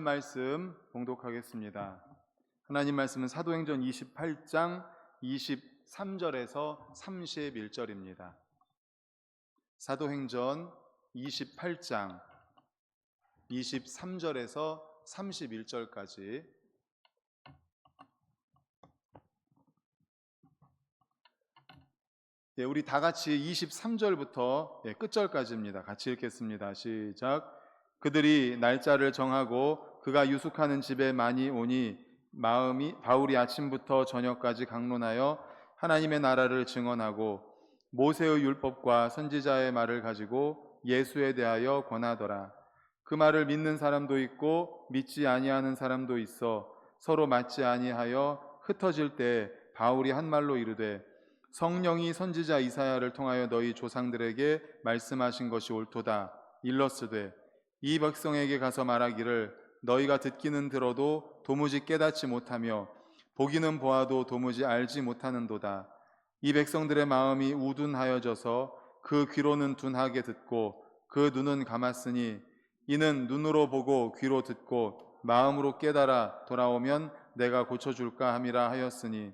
하나님 말씀 봉독하겠습니다. 하나님 말씀은 사도행전 28장 23절에서 31절입니다. 사도행전 28장 23절에서 31절까지 우리 다 같이 23절부터 끝절까지입니다. 같이 읽겠습니다. 시작. 그들이 날짜를 정하고 그가 유숙하는 집에 많이 오니 바울이 아침부터 저녁까지 강론하여 하나님의 나라를 증언하고 모세의 율법과 선지자의 말을 가지고 예수에 대하여 권하더라. 그 말을 믿는 사람도 있고 믿지 아니하는 사람도 있어 서로 맞지 아니하여 흩어질 때 바울이 한 말로 이르되 성령이 선지자 이사야를 통하여 너희 조상들에게 말씀하신 것이 옳도다. 일러스되 이 백성에게 가서 말하기를 너희가 듣기는 들어도 도무지 깨닫지 못하며 보기는 보아도 도무지 알지 못하는도다. 이 백성들의 마음이 우둔하여져서 그 귀로는 둔하게 듣고 그 눈은 감았으니 이는 눈으로 보고 귀로 듣고 마음으로 깨달아 돌아오면 내가 고쳐줄까 함이라 하였으니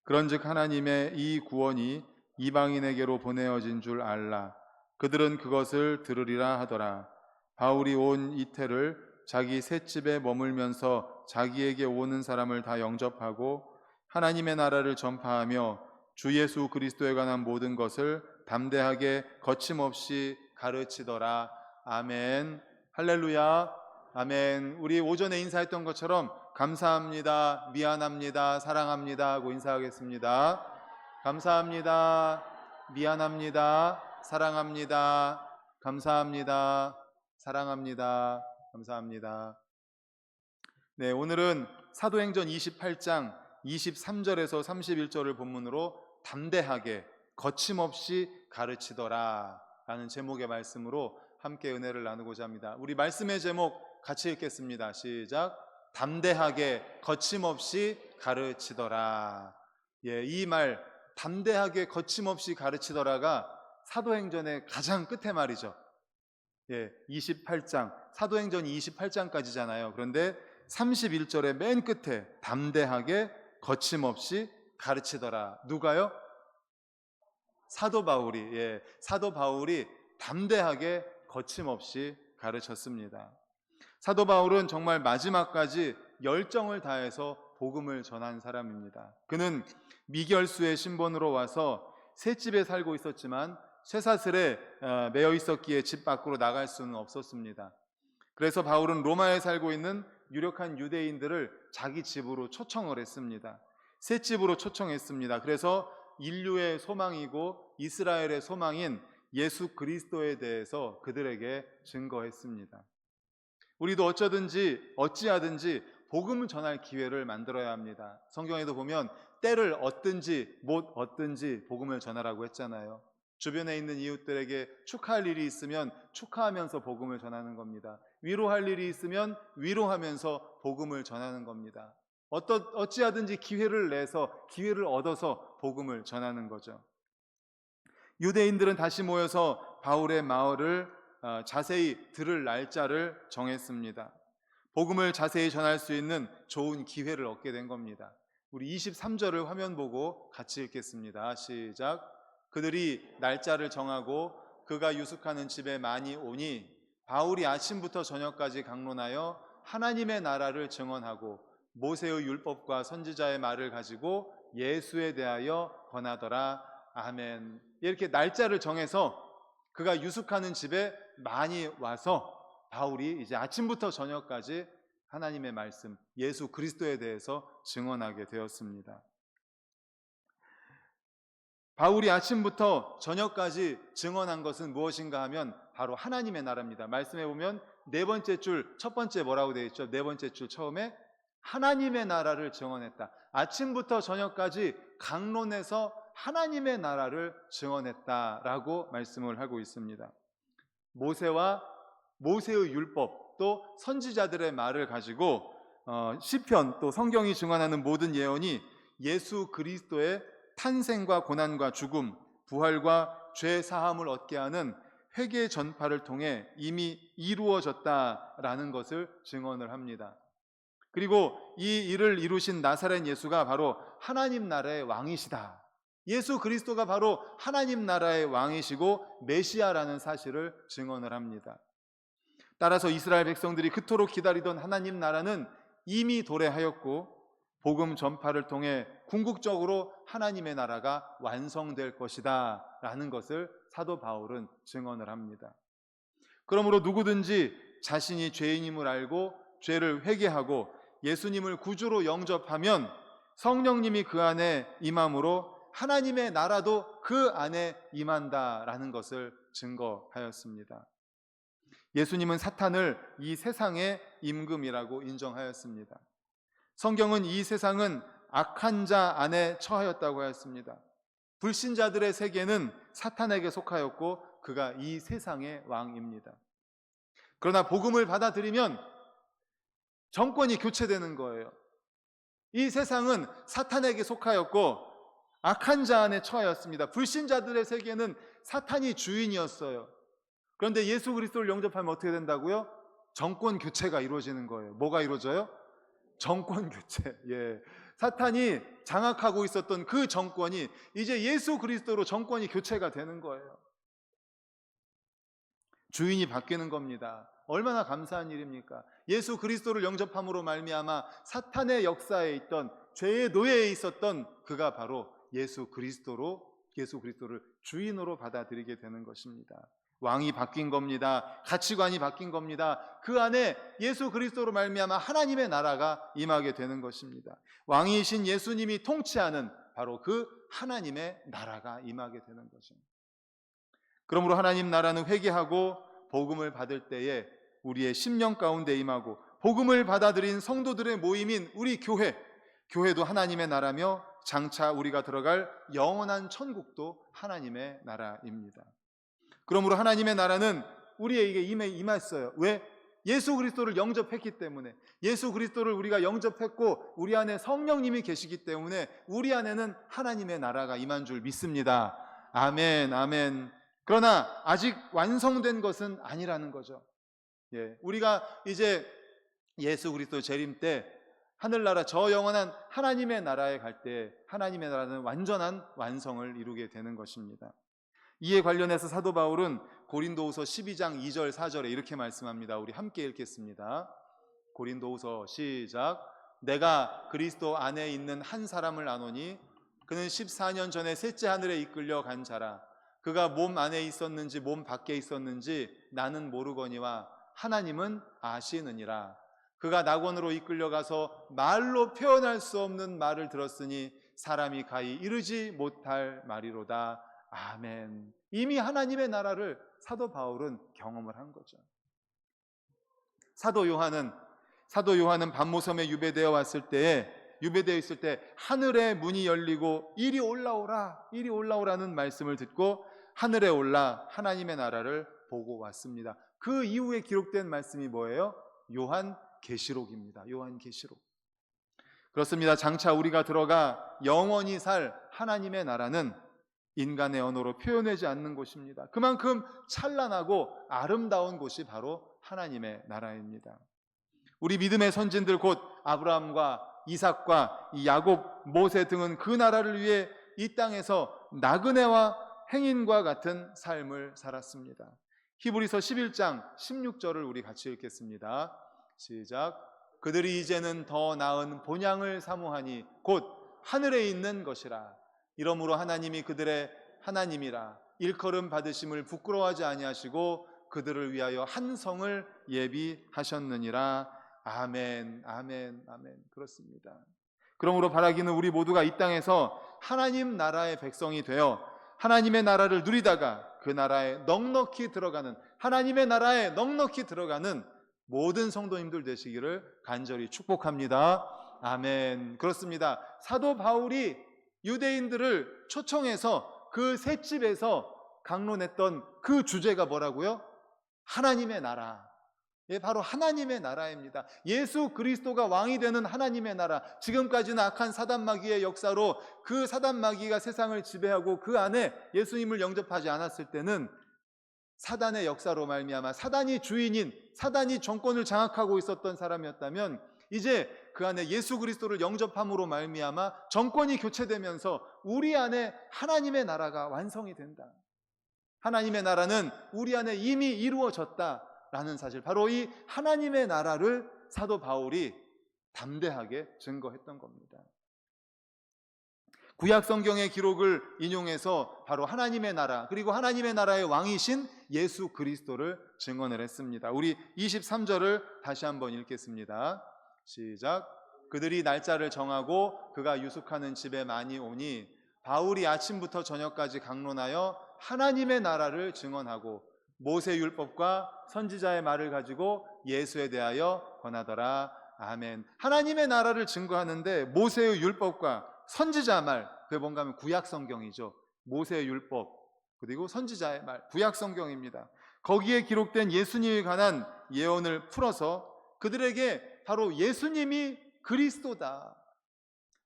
그런즉 하나님의 이 구원이 이방인에게로 보내어진 줄 알라. 그들은 그것을 들으리라 하더라. 바울이 온 이태를 자기 셋집에 머물면서 자기에게 오는 사람을 다 영접하고 하나님의 나라를 전파하며 주 예수 그리스도에 관한 모든 것을 담대하게 거침없이 가르치더라. 아멘. 할렐루야. 아멘. 우리 오전에 인사했던 것처럼 감사합니다, 미안합니다, 사랑합니다 하고 인사하겠습니다. 감사합니다, 미안합니다, 사랑합니다, 감사합니다, 사랑합니다, 감사합니다. 네, 오늘은 사도행전 28장 23절에서 31절을 본문으로 담대하게 거침없이 가르치더라 라는 제목의 말씀으로 함께 은혜를 나누고자 합니다. 우리 말씀의 제목 같이 읽겠습니다. 시작. 담대하게 거침없이 가르치더라. 이 말 담대하게 거침없이 가르치더라가 사도행전의 가장 끝의 말이죠. 28장 사도행전이 28장까지잖아요. 그런데 31절의 맨 끝에 담대하게 거침없이 가르치더라. 누가요? 사도 바울이 담대하게 거침없이 가르쳤습니다. 사도 바울은 정말 마지막까지 열정을 다해서 복음을 전한 사람입니다. 그는 미결수의 신분으로 와서 셋집에 살고 있었지만 쇠사슬에 매여 있었기에 집 밖으로 나갈 수는 없었습니다. 그래서 바울은 로마에 살고 있는 유력한 유대인들을 자기 집으로 초청을 했습니다. 셋집으로 초청했습니다. 그래서 인류의 소망이고 이스라엘의 소망인 예수 그리스도에 대해서 그들에게 증거했습니다. 우리도 어찌하든지 복음을 전할 기회를 만들어야 합니다. 성경에도 보면 때를 얻든지 못 얻든지 복음을 전하라고 했잖아요. 주변에 있는 이웃들에게 축하할 일이 있으면 축하하면서 복음을 전하는 겁니다. 위로할 일이 있으면 위로하면서 복음을 전하는 겁니다. 어찌하든지 기회를 얻어서 복음을 전하는 거죠. 유대인들은 다시 모여서 바울의 말을 자세히 들을 날짜를 정했습니다. 복음을 자세히 전할 수 있는 좋은 기회를 얻게 된 겁니다. 우리 23절을 화면 보고 같이 읽겠습니다. 시작. 그들이 날짜를 정하고 그가 유숙하는 집에 많이 오니 바울이 아침부터 저녁까지 강론하여 하나님의 나라를 증언하고 모세의 율법과 선지자의 말을 가지고 예수에 대하여 권하더라. 아멘. 이렇게 날짜를 정해서 그가 유숙하는 집에 많이 와서 바울이 이제 아침부터 저녁까지 하나님의 말씀, 예수 그리스도에 대해서 증언하게 되었습니다. 바울이 아침부터 저녁까지 증언한 것은 무엇인가 하면 바로 하나님의 나라입니다. 말씀해 보면 네 번째 줄, 첫 번째 뭐라고 되어 있죠? 네 번째 줄 처음에 하나님의 나라를 증언했다. 아침부터 저녁까지 강론해서 하나님의 나라를 증언했다라고 말씀을 하고 있습니다. 모세의 율법 또 선지자들의 말을 가지고 시편 또 성경이 증언하는 모든 예언이 예수 그리스도의 탄생과 고난과 죽음, 부활과 죄 사함을 얻게 하는 회개 전파를 통해 이미 이루어졌다라는 것을 증언을 합니다. 그리고 이 일을 이루신 나사렛 예수가 바로 하나님 나라의 왕이시다. 예수 그리스도가 바로 하나님 나라의 왕이시고 메시아라는 사실을 증언을 합니다. 따라서 이스라엘 백성들이 그토록 기다리던 하나님 나라는 이미 도래하였고 복음 전파를 통해 궁극적으로 하나님의 나라가 완성될 것이다 라는 것을 사도 바울은 증언을 합니다. 그러므로 누구든지 자신이 죄인임을 알고 죄를 회개하고 예수님을 구주로 영접하면 성령님이 그 안에 임함으로 하나님의 나라도 그 안에 임한다라는 것을 증거하였습니다. 예수님은 사탄을 이 세상의 임금이라고 인정하였습니다. 성경은 이 세상은 악한 자 안에 처하였다고 하였습니다. 불신자들의 세계는 사탄에게 속하였고 그가 이 세상의 왕입니다. 그러나 복음을 받아들이면 정권이 교체되는 거예요. 이 세상은 사탄에게 속하였고 악한 자 안에 처하였습니다. 불신자들의 세계는 사탄이 주인이었어요. 그런데 예수 그리스도를 영접하면 어떻게 된다고요? 정권 교체가 이루어지는 거예요. 뭐가 이루어져요? 정권 교체. 예. 사탄이 장악하고 있었던 그 정권이 이제 예수 그리스도로 정권이 교체가 되는 거예요. 주인이 바뀌는 겁니다. 얼마나 감사한 일입니까? 예수 그리스도를 영접함으로 말미암아 사탄의 역사에 있던 죄의 노예에 있었던 그가 바로 예수 그리스도를 주인으로 받아들이게 되는 것입니다. 왕이 바뀐 겁니다. 가치관이 바뀐 겁니다. 그 안에 예수 그리스도로 말미암아 하나님의 나라가 임하게 되는 것입니다. 왕이신 예수님이 통치하는 바로 그 하나님의 나라가 임하게 되는 것입니다. 그러므로 하나님 나라는 회개하고 복음을 받을 때에 우리의 심령 가운데 임하고 복음을 받아들인 성도들의 모임인 우리 교회도 하나님의 나라며 장차 우리가 들어갈 영원한 천국도 하나님의 나라입니다. 그러므로 하나님의 나라는 우리에게 임했어요. 왜? 예수 그리스도를 영접했기 때문에, 예수 그리스도를 우리가 영접했고 우리 안에 성령님이 계시기 때문에 우리 안에는 하나님의 나라가 임한 줄 믿습니다. 아멘, 아멘. 그러나 아직 완성된 것은 아니라는 거죠. 예, 우리가 이제 예수 그리스도 재림 때 하늘나라 저 영원한 하나님의 나라에 갈 때 하나님의 나라는 완전한 완성을 이루게 되는 것입니다. 이에 관련해서 사도 바울은 고린도후서 12장 2절 4절에 이렇게 말씀합니다. 우리 함께 읽겠습니다. 고린도후서 시작. 내가 그리스도 안에 있는 한 사람을 아노니 그는 14년 전에 셋째 하늘에 이끌려 간 자라. 그가 몸 안에 있었는지 몸 밖에 있었는지 나는 모르거니와 하나님은 아시느니라. 그가 낙원으로 이끌려가서 말로 표현할 수 없는 말을 들었으니 사람이 가히 이르지 못할 말이로다. 아멘. 이미 하나님의 나라를 사도 바울은 경험을 한 거죠. 사도 요한은 반모섬에 유배되어 있을 때 하늘의 문이 열리고 이리 올라오라는 말씀을 듣고 하늘에 올라 하나님의 나라를 보고 왔습니다. 그 이후에 기록된 말씀이 뭐예요? 요한계시록입니다. 요한계시록. 그렇습니다. 장차 우리가 들어가 영원히 살 하나님의 나라는 인간의 언어로 표현하지 않는 곳입니다. 그만큼 찬란하고 아름다운 곳이 바로 하나님의 나라입니다. 우리 믿음의 선진들 곧 아브라함과 이삭과 야곱, 모세 등은 그 나라를 위해 이 땅에서 나그네와 행인과 같은 삶을 살았습니다. 히브리서 11장 16절을 우리 같이 읽겠습니다. 시작. 그들이 이제는 더 나은 본향을 사모하니 곧 하늘에 있는 것이라. 이러므로 하나님이 그들의 하나님이라 일컬음 받으심을 부끄러워하지 아니하시고 그들을 위하여 한 성을 예비하셨느니라. 아멘, 아멘, 아멘. 그렇습니다. 그러므로 바라기는 우리 모두가 이 땅에서 하나님 나라의 백성이 되어 하나님의 나라를 누리다가 그 나라에 넉넉히 들어가는, 하나님의 나라에 넉넉히 들어가는 모든 성도님들 되시기를 간절히 축복합니다. 아멘. 그렇습니다. 사도 바울이 유대인들을 초청해서 그 셋집에서 강론했던 그 주제가 뭐라고요? 하나님의 나라. 예, 바로 하나님의 나라입니다. 예수 그리스도가 왕이 되는 하나님의 나라. 지금까지는 악한 사단마귀의 역사로 그 사단마귀가 세상을 지배하고 그 안에 예수님을 영접하지 않았을 때는 사단의 역사로 말미암아 사단이 주인인, 사단이 정권을 장악하고 있었던 사람이었다면 이제 그 안에 예수 그리스도를 영접함으로 말미암아 정권이 교체되면서 우리 안에 하나님의 나라가 완성이 된다. 하나님의 나라는 우리 안에 이미 이루어졌다라는 사실, 바로 이 하나님의 나라를 사도 바울이 담대하게 증거했던 겁니다. 구약 성경의 기록을 인용해서 바로 하나님의 나라, 그리고 하나님의 나라의 왕이신 예수 그리스도를 증언을 했습니다. 우리 23절을 다시 한번 읽겠습니다. 시작. 그들이 날짜를 정하고 그가 유숙하는 집에 많이 오니 바울이 아침부터 저녁까지 강론하여 하나님의 나라를 증언하고 모세 율법과 선지자의 말을 가지고 예수에 대하여 권하더라. 아멘. 하나님의 나라를 증거하는데 모세의 율법과 선지자 말, 그게 뭔가 하면 구약 성경이죠. 모세의 율법 그리고 선지자의 말, 구약 성경입니다. 거기에 기록된 예수님에 관한 예언을 풀어서 그들에게 바로 예수님이 그리스도다.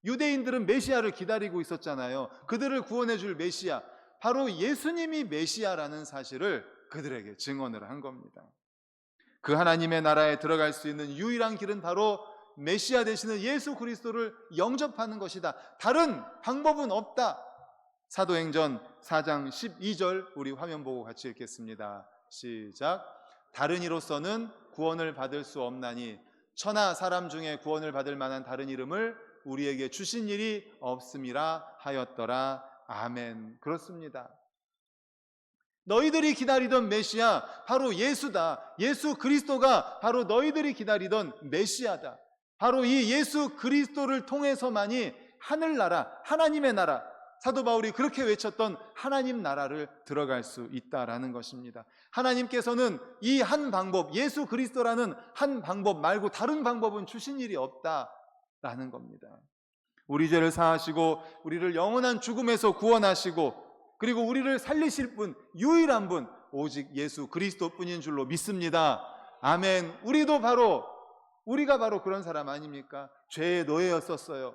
유대인들은 메시아를 기다리고 있었잖아요. 그들을 구원해 줄 메시아, 바로 예수님이 메시아라는 사실을 그들에게 증언을 한 겁니다. 그 하나님의 나라에 들어갈 수 있는 유일한 길은 바로 메시아 되시는 예수 그리스도를 영접하는 것이다. 다른 방법은 없다. 사도행전 4장 12절 우리 화면 보고 같이 읽겠습니다. 시작. 다른 이로서는 구원을 받을 수 없나니 천하 사람 중에 구원을 받을 만한 다른 이름을 우리에게 주신 일이 없음이라 하였더라. 아멘. 그렇습니다. 너희들이 기다리던 메시아 바로 예수다. 예수 그리스도가 바로 너희들이 기다리던 메시아다. 바로 이 예수 그리스도를 통해서만이 하늘나라, 하나님의 나라, 사도 바울이 그렇게 외쳤던 하나님 나라를 들어갈 수 있다라는 것입니다. 하나님께서는 이 한 방법, 예수 그리스도라는 한 방법 말고 다른 방법은 주신 일이 없다라는 겁니다. 우리 죄를 사하시고 우리를 영원한 죽음에서 구원하시고 그리고 우리를 살리실 분, 유일한 분 오직 예수 그리스도뿐인 줄로 믿습니다. 아멘. 우리가 바로 그런 사람 아닙니까? 죄의 노예였었어요.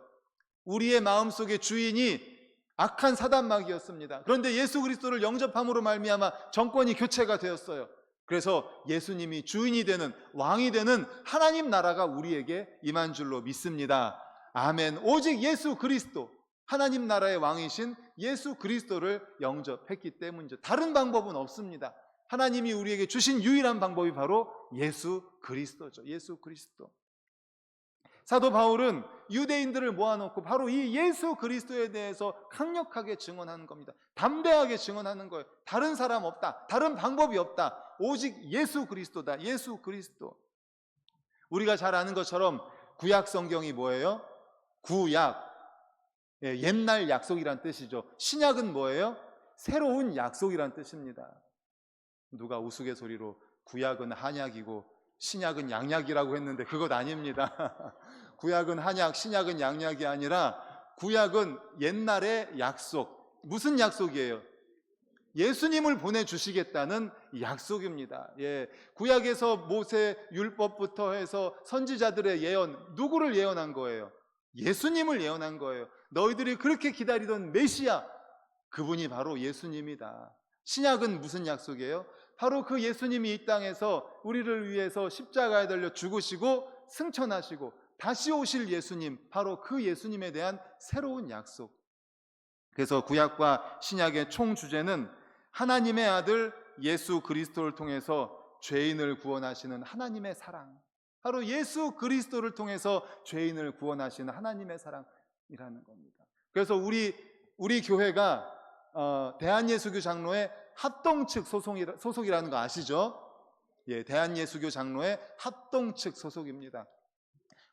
우리의 마음속의 주인이 악한 사단마귀였습니다. 그런데 예수 그리스도를 영접함으로 말미암아 정권이 교체가 되었어요. 그래서 예수님이 주인이 되는, 왕이 되는 하나님 나라가 우리에게 임한 줄로 믿습니다. 아멘. 오직 예수 그리스도, 하나님 나라의 왕이신 예수 그리스도를 영접했기 때문이죠. 다른 방법은 없습니다. 하나님이 우리에게 주신 유일한 방법이 바로 예수 그리스도죠. 예수 그리스도. 사도 바울은 유대인들을 모아놓고 바로 이 예수 그리스도에 대해서 강력하게 증언하는 겁니다. 담대하게 증언하는 거예요. 다른 사람 없다. 다른 방법이 없다. 오직 예수 그리스도다. 예수 그리스도. 우리가 잘 아는 것처럼 구약 성경이 뭐예요? 구약. 옛날 약속이란 뜻이죠. 신약은 뭐예요? 새로운 약속이란 뜻입니다. 누가 우스갯소리로 구약은 한약이고 신약은 양약이라고 했는데 그것 아닙니다. 구약은 한약, 신약은 양약이 아니라 구약은 옛날의 약속. 무슨 약속이에요? 예수님을 보내주시겠다는 약속입니다. 구약에서 모세 율법부터 해서 선지자들의 예언, 누구를 예언한 거예요? 예수님을 예언한 거예요. 너희들이 그렇게 기다리던 메시아, 그분이 바로 예수님이다. 신약은 무슨 약속이에요? 바로 그 예수님이 이 땅에서 우리를 위해서 십자가에 달려 죽으시고 승천하시고 다시 오실 예수님, 바로 그 예수님에 대한 새로운 약속. 그래서 구약과 신약의 총 주제는 하나님의 아들 예수 그리스도를 통해서 죄인을 구원하시는 하나님의 사랑, 바로 예수 그리스도를 통해서 죄인을 구원하시는 하나님의 사랑이라는 겁니다. 그래서 우리 교회가 대한예수교 장로의 합동측 소속이라는 거 아시죠? 대한예수교 장로의 합동측 소속입니다.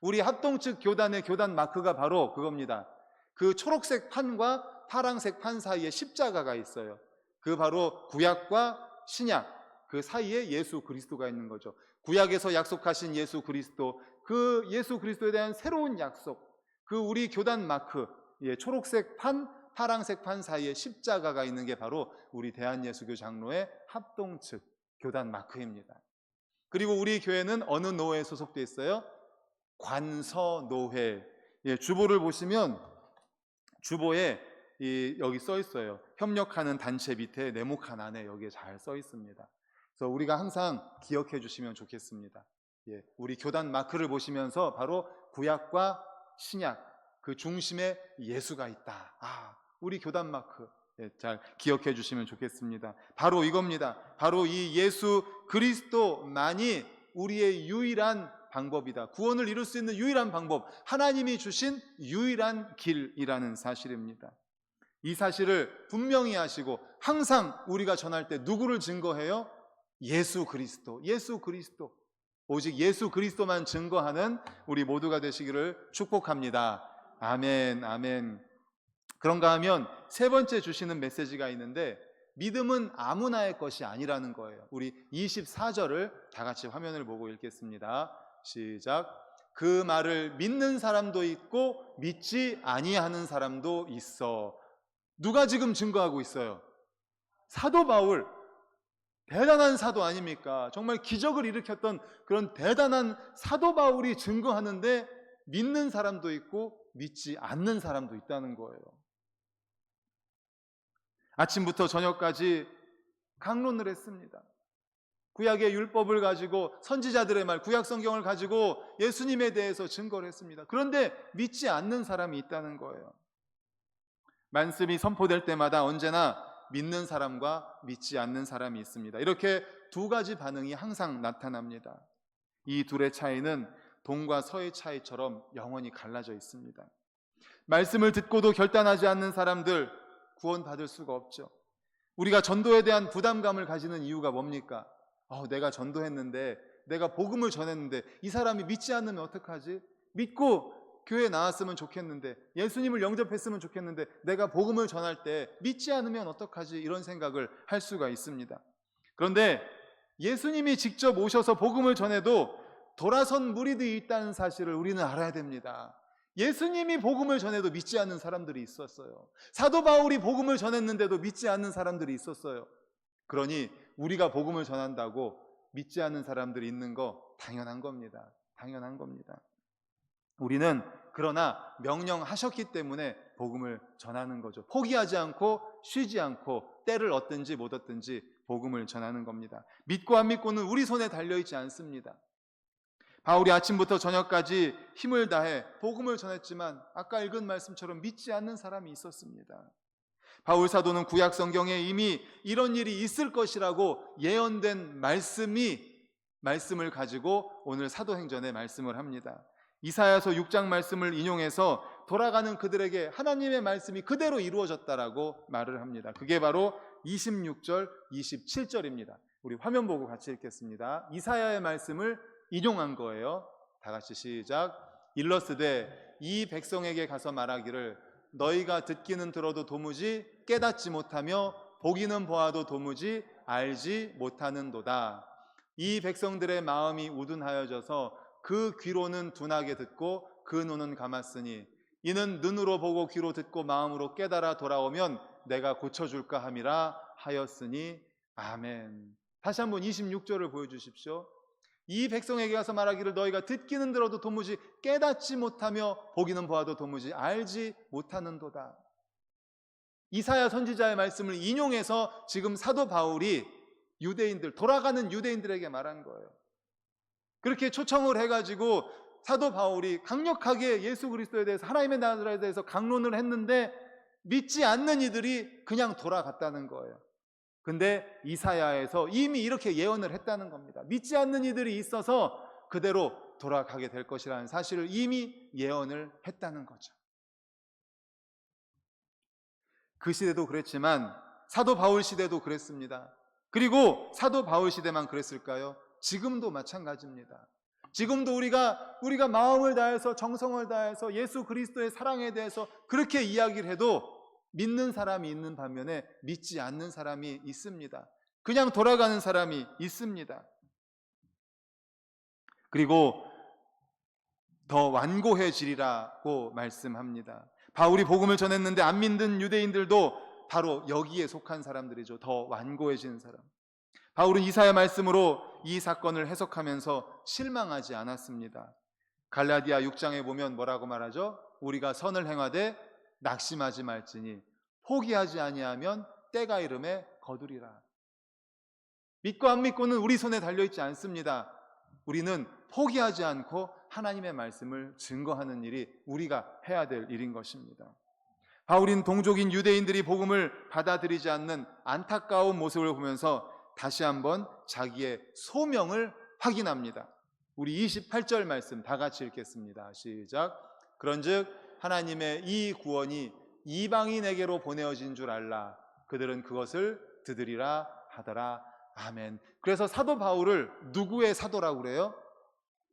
우리 합동측 교단의 교단 마크가 바로 그겁니다. 그 초록색 판과 파랑색 판 사이에 십자가가 있어요. 그 바로 구약과 신약 그 사이에 예수 그리스도가 있는 거죠. 구약에서 약속하신 예수 그리스도, 그 예수 그리스도에 대한 새로운 약속, 그 우리 교단 마크, 초록색 판, 파랑색 판 사이에 십자가가 있는 게 바로 우리 대한예수교 장로의 합동측 교단 마크입니다. 그리고 우리 교회는 어느 노회에 소속돼 있어요? 관서노회. 주보를 보시면 주보에 여기 써 있어요. 협력하는 단체 밑에 네모칸 안에 여기에 잘 써 있습니다. 그래서 우리가 항상 기억해 주시면 좋겠습니다. 예, 우리 교단 마크를 보시면서 바로 구약과 신약 그 중심에 예수가 있다. 우리 교단 마크 잘 기억해 주시면 좋겠습니다. 바로 이겁니다. 바로 이 예수 그리스도만이 우리의 유일한 방법이다. 구원을 이룰 수 있는 유일한 방법, 하나님이 주신 유일한 길이라는 사실입니다. 이 사실을 분명히 하시고 항상 우리가 전할 때 누구를 증거해요? 예수 그리스도, 예수 그리스도. 오직 예수 그리스도만 증거하는 우리 모두가 되시기를 축복합니다. 아멘, 아멘. 그런가 하면 세 번째 주시는 메시지가 있는데, 믿음은 아무나의 것이 아니라는 거예요. 우리 24절을 다 같이 화면을 보고 읽겠습니다. 시작. 그 말을 믿는 사람도 있고 믿지 아니하는 사람도 있어. 누가 지금 증거하고 있어요? 사도 바울. 대단한 사도 아닙니까? 정말 기적을 일으켰던 그런 대단한 사도 바울이 증거하는데 믿는 사람도 있고 믿지 않는 사람도 있다는 거예요. 아침부터 저녁까지 강론을 했습니다. 구약의 율법을 가지고 선지자들의 말, 구약 성경을 가지고 예수님에 대해서 증거를 했습니다. 그런데 믿지 않는 사람이 있다는 거예요. 말씀이 선포될 때마다 언제나 믿는 사람과 믿지 않는 사람이 있습니다. 이렇게 두 가지 반응이 항상 나타납니다. 이 둘의 차이는 동과 서의 차이처럼 영원히 갈라져 있습니다. 말씀을 듣고도 결단하지 않는 사람들 구원받을 수가 없죠. 우리가 전도에 대한 부담감을 가지는 이유가 뭡니까? 내가 전도했는데, 내가 복음을 전했는데 이 사람이 믿지 않으면 어떡하지? 믿고 교회에 나왔으면 좋겠는데, 예수님을 영접했으면 좋겠는데 내가 복음을 전할 때 믿지 않으면 어떡하지? 이런 생각을 할 수가 있습니다. 그런데 예수님이 직접 오셔서 복음을 전해도 돌아선 무리들이 있다는 사실을 우리는 알아야 됩니다. 예수님이 복음을 전해도 믿지 않는 사람들이 있었어요. 사도 바울이 복음을 전했는데도 믿지 않는 사람들이 있었어요. 그러니 우리가 복음을 전한다고 믿지 않는 사람들이 있는 거 당연한 겁니다. 당연한 겁니다. 우리는 그러나 명령하셨기 때문에 복음을 전하는 거죠. 포기하지 않고 쉬지 않고 때를 얻든지 못 얻든지 복음을 전하는 겁니다. 믿고 안 믿고는 우리 손에 달려있지 않습니다. 바울이 아침부터 저녁까지 힘을 다해 복음을 전했지만 아까 읽은 말씀처럼 믿지 않는 사람이 있었습니다. 바울 사도는 구약 성경에 이미 이런 일이 있을 것이라고 예언된 말씀을 가지고 오늘 사도행전에 말씀을 합니다. 이사야서 6장 말씀을 인용해서 돌아가는 그들에게 하나님의 말씀이 그대로 이루어졌다라고 말을 합니다. 그게 바로 26절, 27절입니다. 우리 화면 보고 같이 읽겠습니다. 이사야의 말씀을 인용한 거예요. 다 같이 시작. 일러스되 이 백성에게 가서 말하기를 너희가 듣기는 들어도 도무지 깨닫지 못하며 보기는 보아도 도무지 알지 못하는도다. 이 백성들의 마음이 우둔하여져서 그 귀로는 둔하게 듣고 그 눈은 감았으니 이는 눈으로 보고 귀로 듣고 마음으로 깨달아 돌아오면 내가 고쳐줄까 함이라 하였으니 아멘. 다시 한번 26절을 보여주십시오. 이 백성에게 가서 말하기를 너희가 듣기는 들어도 도무지 깨닫지 못하며 보기는 보아도 도무지 알지 못하는도다. 이사야 선지자의 말씀을 인용해서 지금 사도 바울이 유대인들, 돌아가는 유대인들에게 말한 거예요. 그렇게 초청을 해가지고 사도 바울이 강력하게 예수 그리스도에 대해서, 하나님의 나라에 대해서 강론을 했는데 믿지 않는 이들이 그냥 돌아갔다는 거예요. 근데 이사야에서 이미 이렇게 예언을 했다는 겁니다. 믿지 않는 이들이 있어서 그대로 돌아가게 될 것이라는 사실을 이미 예언을 했다는 거죠. 그 시대도 그랬지만 사도 바울 시대도 그랬습니다. 그리고 사도 바울 시대만 그랬을까요? 지금도 마찬가지입니다. 지금도 우리가 마음을 다해서 정성을 다해서 예수 그리스도의 사랑에 대해서 그렇게 이야기를 해도 믿는 사람이 있는 반면에 믿지 않는 사람이 있습니다. 그냥 돌아가는 사람이 있습니다. 그리고 더 완고해지리라고 말씀합니다. 바울이 복음을 전했는데 안 믿는 유대인들도 바로 여기에 속한 사람들이죠. 더 완고해지는 사람. 바울은 이사야 말씀으로 이 사건을 해석하면서 실망하지 않았습니다. 갈라디아 6장에 보면 뭐라고 말하죠? 우리가 선을 행하되 낙심하지 말지니 포기하지 아니하면 때가 이름에 거두리라. 믿고 안 믿고는 우리 손에 달려있지 않습니다. 우리는 포기하지 않고 하나님의 말씀을 증거하는 일이 우리가 해야 될 일인 것입니다. 바울인 동족인 유대인들이 복음을 받아들이지 않는 안타까운 모습을 보면서 다시 한번 자기의 소명을 확인합니다. 우리 28절 말씀 다 같이 읽겠습니다. 시작. 그런즉 하나님의 이 구원이 이방인에게로 보내어진 줄 알라. 그들은 그것을 듣으리라 하더라. 아멘. 그래서 사도 바울을 누구의 사도라고 그래요?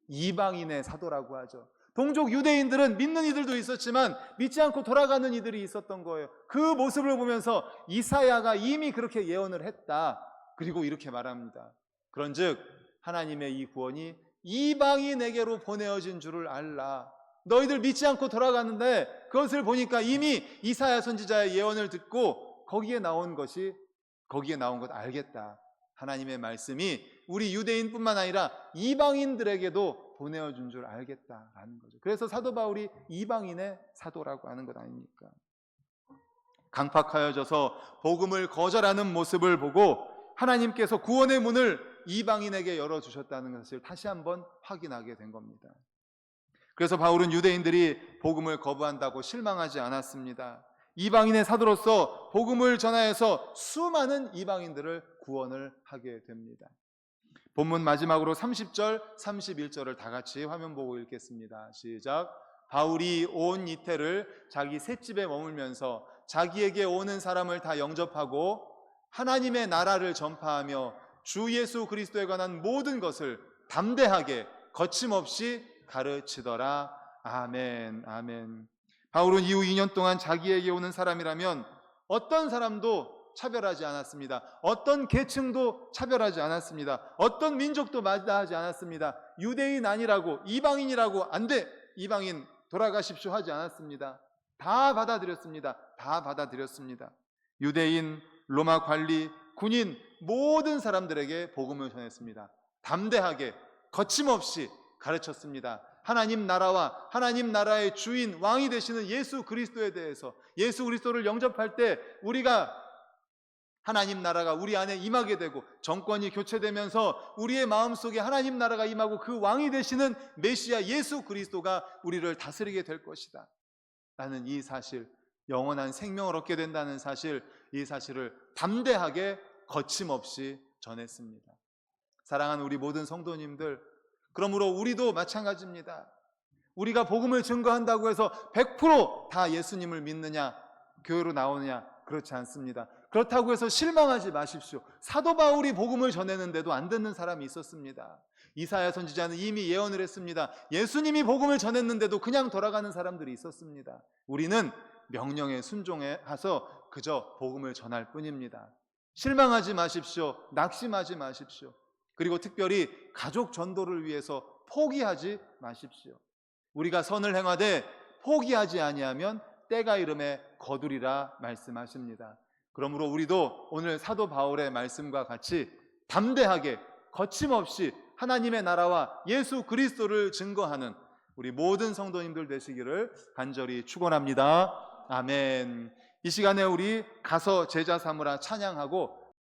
이방인의 사도라고 하죠. 동족 유대인들은 믿는 이들도 있었지만 믿지 않고 돌아가는 이들이 있었던 거예요. 그 모습을 보면서 이사야가 이미 그렇게 예언을 했다. 그리고 이렇게 말합니다. 그런즉 하나님의 이 구원이 이방인에게로 보내어진 줄을 알라. 너희들 믿지 않고 돌아가는데 그것을 보니까 이미 이사야 선지자의 예언을 듣고 거기에 나온 것 알겠다. 하나님의 말씀이 우리 유대인뿐만 아니라 이방인들에게도 보내어준 줄 알겠다라는 거죠. 그래서 사도 바울이 이방인의 사도라고 하는 것 아닙니까? 강팍하여져서 복음을 거절하는 모습을 보고 하나님께서 구원의 문을 이방인에게 열어주셨다는 것을 다시 한번 확인하게 된 겁니다. 그래서 바울은 유대인들이 복음을 거부한다고 실망하지 않았습니다. 이방인의 사도로서 복음을 전하여서 수많은 이방인들을 구원을 하게 됩니다. 본문 마지막으로 30절, 31절을 다 같이 화면 보고 읽겠습니다. 시작. 바울이 온 이태를 자기 셋집에 머물면서 자기에게 오는 사람을 다 영접하고 하나님의 나라를 전파하며 주 예수 그리스도에 관한 모든 것을 담대하게 거침없이 가르치더라. 아멘, 아멘. 바울은 이후 2년 동안 자기에게 오는 사람이라면 어떤 사람도 차별하지 않았습니다. 어떤 계층도 차별하지 않았습니다. 어떤 민족도 마다하지 않았습니다. 유대인 아니라고, 이방인이라고 안 돼, 이방인 돌아가십시오 하지 않았습니다. 다 받아들였습니다. 다 받아들였습니다. 유대인, 로마 관리, 군인 모든 사람들에게 복음을 전했습니다. 담대하게 거침없이 가르쳤습니다. 하나님 나라와 하나님 나라의 주인, 왕이 되시는 예수 그리스도에 대해서, 예수 그리스도를 영접할 때 우리가 하나님 나라가 우리 안에 임하게 되고 정권이 교체되면서 우리의 마음속에 하나님 나라가 임하고 그 왕이 되시는 메시아 예수 그리스도가 우리를 다스리게 될 것이다 라는 이 사실, 영원한 생명을 얻게 된다는 사실, 이 사실을 담대하게 거침없이 전했습니다. 사랑하는 우리 모든 성도님들, 그러므로 우리도 마찬가지입니다. 우리가 복음을 증거한다고 해서 100% 다 예수님을 믿느냐, 교회로 나오느냐, 그렇지 않습니다. 그렇다고 해서 실망하지 마십시오. 사도 바울이 복음을 전했는데도 안 듣는 사람이 있었습니다. 이사야 선지자는 이미 예언을 했습니다. 예수님이 복음을 전했는데도 그냥 돌아가는 사람들이 있었습니다. 우리는 명령에 순종해서 그저 복음을 전할 뿐입니다. 실망하지 마십시오. 낙심하지 마십시오. 그리고 특별히 가족 전도를 위해서 포기하지 마십시오. 우리가 선을 행하되 포기하지 아니하면 때가 이름에 거두리라 말씀하십니다. 그러므로 우리도 오늘 사도 바울의 말씀과 같이 담대하게 거침없이 하나님의 나라와 예수 그리스도를 증거하는 우리 모든 성도님들 되시기를 간절히 축원합니다. 아멘. 이 시간에 우리 가서 제자 삼으라 찬양하고